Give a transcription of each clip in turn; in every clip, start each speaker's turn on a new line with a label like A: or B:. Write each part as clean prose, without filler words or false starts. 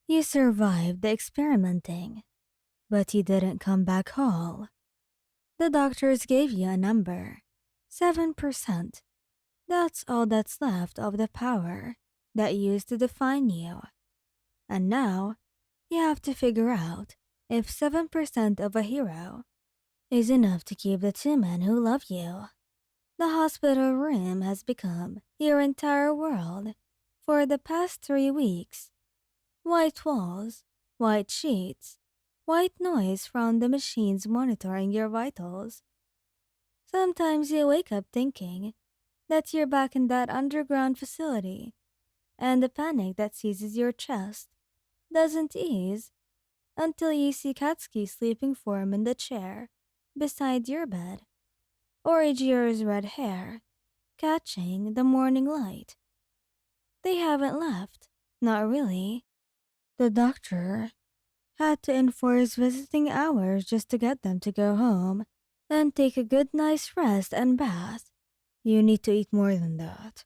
A: You survived the experimenting, but you didn't come back whole. The doctors gave you a number, 7%. That's all that's left of the power that used to define you. And now, you have to figure out if 7% of a hero is enough to keep the two men who love you. The hospital room has become your entire world for the past 3 weeks. White walls, white sheets, white noise from the machines monitoring your vitals. Sometimes you wake up thinking that you're back in that underground facility, and the panic that seizes your chest doesn't ease until you see Katsuki's sleeping form in the chair beside your bed, or Ijiro's red hair catching the morning light. They haven't left, not really. The doctor had to enforce visiting hours just to get them to go home and take a good night's rest and bath. You need to eat more than that,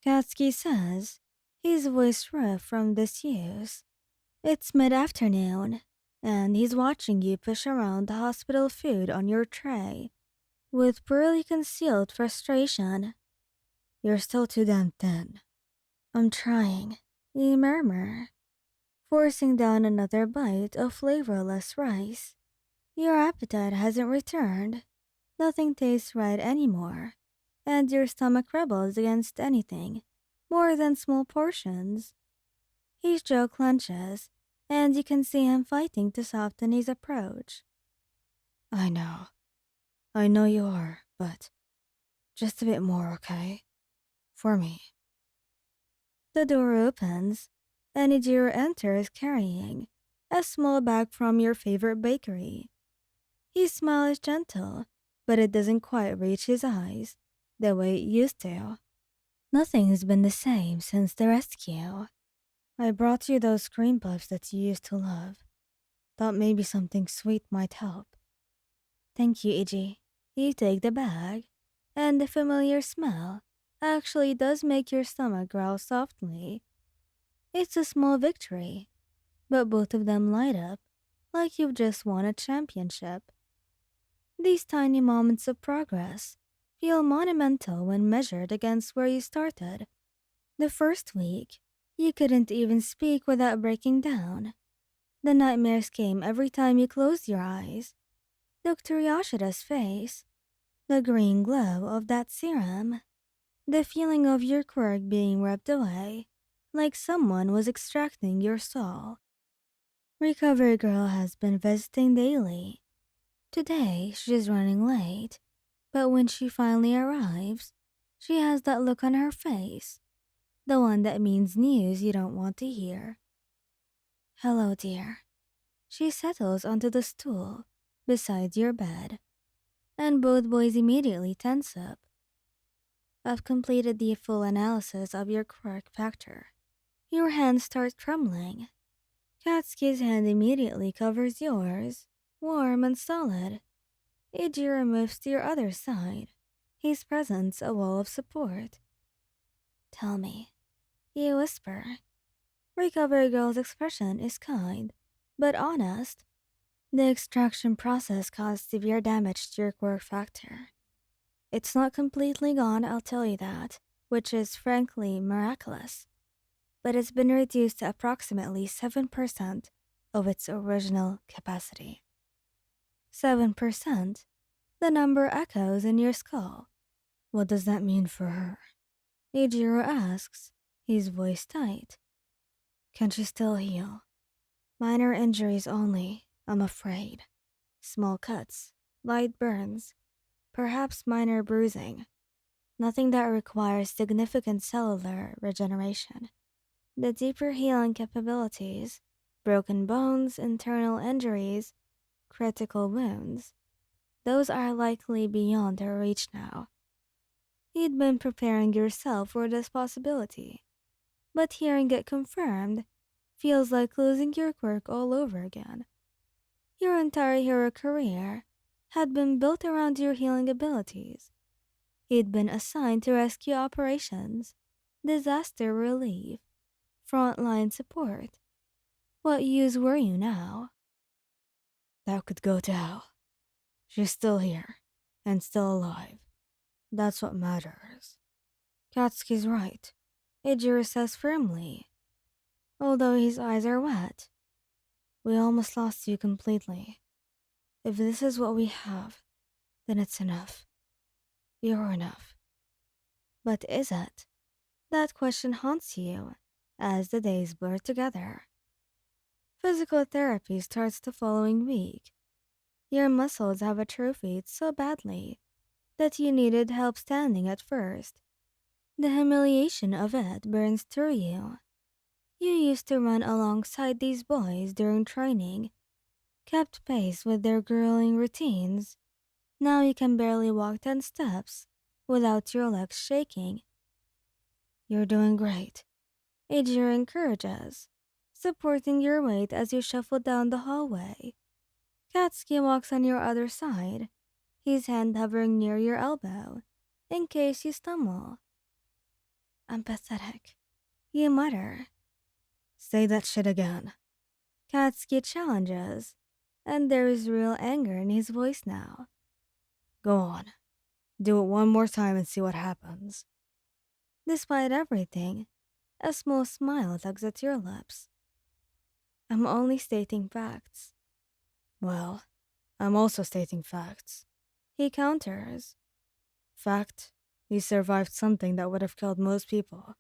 A: Katsuki says, his voice rough from disuse. It's mid-afternoon, and he's watching you push around the hospital food on your tray with poorly concealed frustration. You're still too damn thin. I'm trying, you murmur, forcing down another bite of flavorless rice. Your appetite hasn't returned. Nothing tastes right anymore, and your stomach rebels against anything more than small portions. His jaw clenches, and you can see him fighting to soften his approach. I know. I know you are, but just a bit more, okay? For me. The door opens, and Ijiro enters carrying a small bag from your favorite bakery. His smile is gentle, but it doesn't quite reach his eyes the way it used to. Nothing's been the same since the rescue. I brought you those cream puffs that you used to love. Thought maybe something sweet might help. Thank you, Iji. You take the bag, and the familiar smell actually does make your stomach growl softly. It's a small victory, but both of them light up like you've just won a championship. These tiny moments of progress feel monumental when measured against where you started. The first week, you couldn't even speak without breaking down. The nightmares came every time you closed your eyes. Dr. Yashida's face, the green glow of that serum, the feeling of your quirk being ripped away, like someone was extracting your soul. Recovery Girl has been visiting daily. Today, she's running late, but when she finally arrives, she has that look on her face, the one that means news you don't want to hear. Hello, dear. She settles onto the stool beside your bed, and both boys immediately tense up. I've completed the full analysis of your quirk factor. Your hand starts trembling. Katsuki's hand immediately covers yours, warm and solid. Ijiro moves to your other side, his presence a wall of support. Tell me, you whisper. Recovery Girl's expression is kind, but honest. The extraction process caused severe damage to your quirk factor. It's not completely gone, I'll tell you that, which is frankly miraculous. But it's been reduced to approximately 7% of its original capacity. 7%? The number echoes in your skull. What does that mean for her? Ijiro asks, his voice tight. Can she still heal? Minor injuries only, I'm afraid. Small cuts, light burns, perhaps minor bruising. Nothing that requires significant cellular regeneration. The deeper healing capabilities, broken bones, internal injuries, critical wounds, those are likely beyond her reach now. You'd been preparing yourself for this possibility, but hearing it confirmed feels like losing your quirk all over again. Your entire hero career had been built around your healing abilities. You'd been assigned to rescue operations, disaster relief, frontline support. What use were you now?
B: That could go to hell. She's still here, and still alive. That's what matters.
A: Katsuki's right, Ijiro says firmly, although his eyes are wet.
B: We almost lost you completely. If this is what we have, then it's enough. You're enough.
A: But is it? That question haunts you as the days blur together. Physical therapy starts the following week. Your muscles have atrophied so badly that you needed help standing at first. The humiliation of it burns through you. You used to run alongside these boys during training, kept pace with their grueling routines. Now you can barely walk 10 steps without your legs shaking.
B: You're doing great,
A: Ijiro encourages, supporting your weight as you shuffle down the hallway. Katsuki walks on your other side, his hand hovering near your elbow, in case you stumble.
B: I'm pathetic,
A: You mutter.
B: Say that shit again.
A: Katsuki challenges, and there is real anger in his voice now.
B: Go on. Do it one more time and see what happens.
A: Despite everything, a small smile tugs at your lips. I'm only stating facts.
B: Well, I'm also stating facts.
A: He counters.
B: Fact, you survived something that would have killed most people.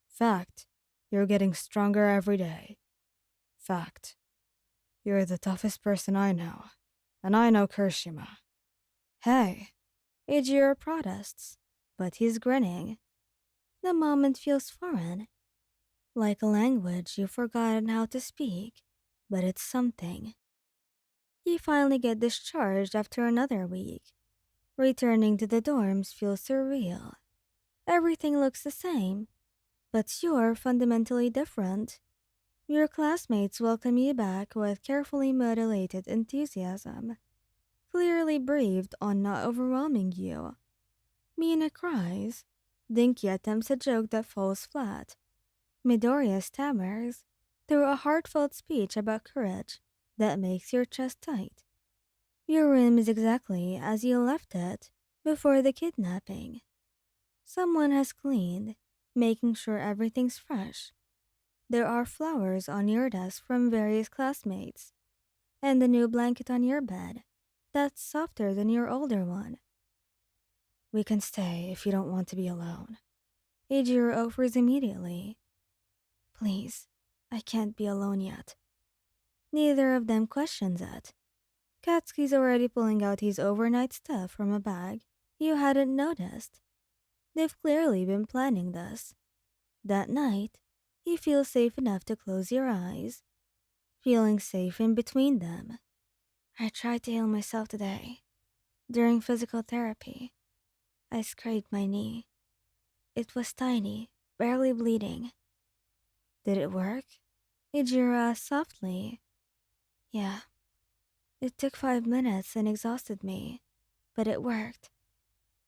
B: Fact, you're getting stronger every day. Fact, you're the toughest person I know, and I know Kirishima.
A: Hey, Ijiro protests, but he's grinning. The moment feels foreign, like a language you've forgotten how to speak, but it's something. You finally get discharged after another week. Returning to the dorms feels surreal. Everything looks the same, but you're fundamentally different. Your classmates welcome you back with carefully modulated enthusiasm, clearly briefed on not overwhelming you. Mina cries. Dinky attempts a joke that falls flat. Midoriya stammers through a heartfelt speech about courage that makes your chest tight. Your room is exactly as you left it before the kidnapping. Someone has cleaned, making sure everything's fresh. There are flowers on your desk from various classmates, and the new blanket on your bed that's softer than your older one.
B: We can stay if you don't want to be alone.
A: Ijiro offers immediately.
B: Please, I can't be alone yet.
A: Neither of them questions it. Katsuki's already pulling out his overnight stuff from a bag you hadn't noticed. They've clearly been planning this. That night, you feel safe enough to close your eyes, feeling safe in between them.
B: I tried to heal myself today. During physical therapy, I scraped my knee. It was tiny, barely bleeding.
A: Did it work? Ijiro asked softly.
B: Yeah. It took 5 minutes and exhausted me, but it worked.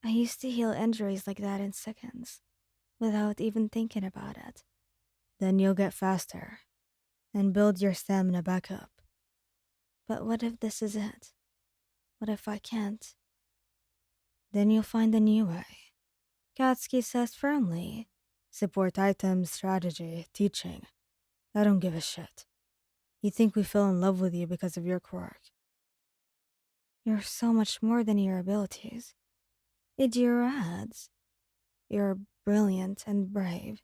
B: I used to heal injuries like that in seconds, without even thinking about it.
A: Then you'll get faster, and build your stamina back up.
B: But what if this is it? What if I can't?
A: Then you'll find a new way. Katsuki says firmly.
B: Support items, strategy, teaching. I don't give a shit. You think we fell in love with you because of your quirk.
A: You're so much more than your abilities. Ijiro adds.
B: You're brilliant and brave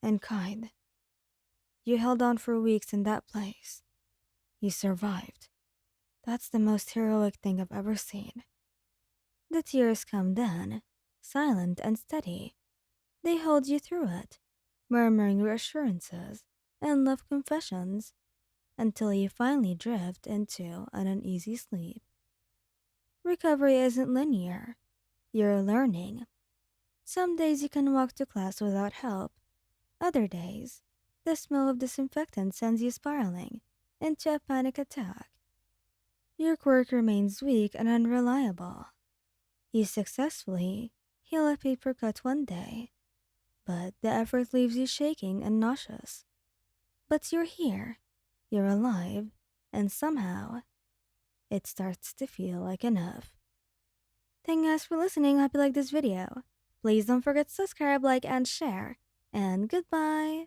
B: and kind. You held on for weeks in that place. You survived. That's the most heroic thing I've ever seen.
A: The tears come then, silent and steady. They hold you through it, murmuring reassurances and love confessions, until you finally drift into an uneasy sleep. Recovery isn't linear. You're learning. Some days you can walk to class without help. Other days, the smell of disinfectant sends you spiraling into a panic attack. Your quirk remains weak and unreliable. You successfully heal a paper cut one day, but the effort leaves you shaking and nauseous. But you're here. you're alive, and somehow it starts to feel like enough. Thank you guys for listening. Hope you like this video. Please don't forget to subscribe, like, and share. And goodbye.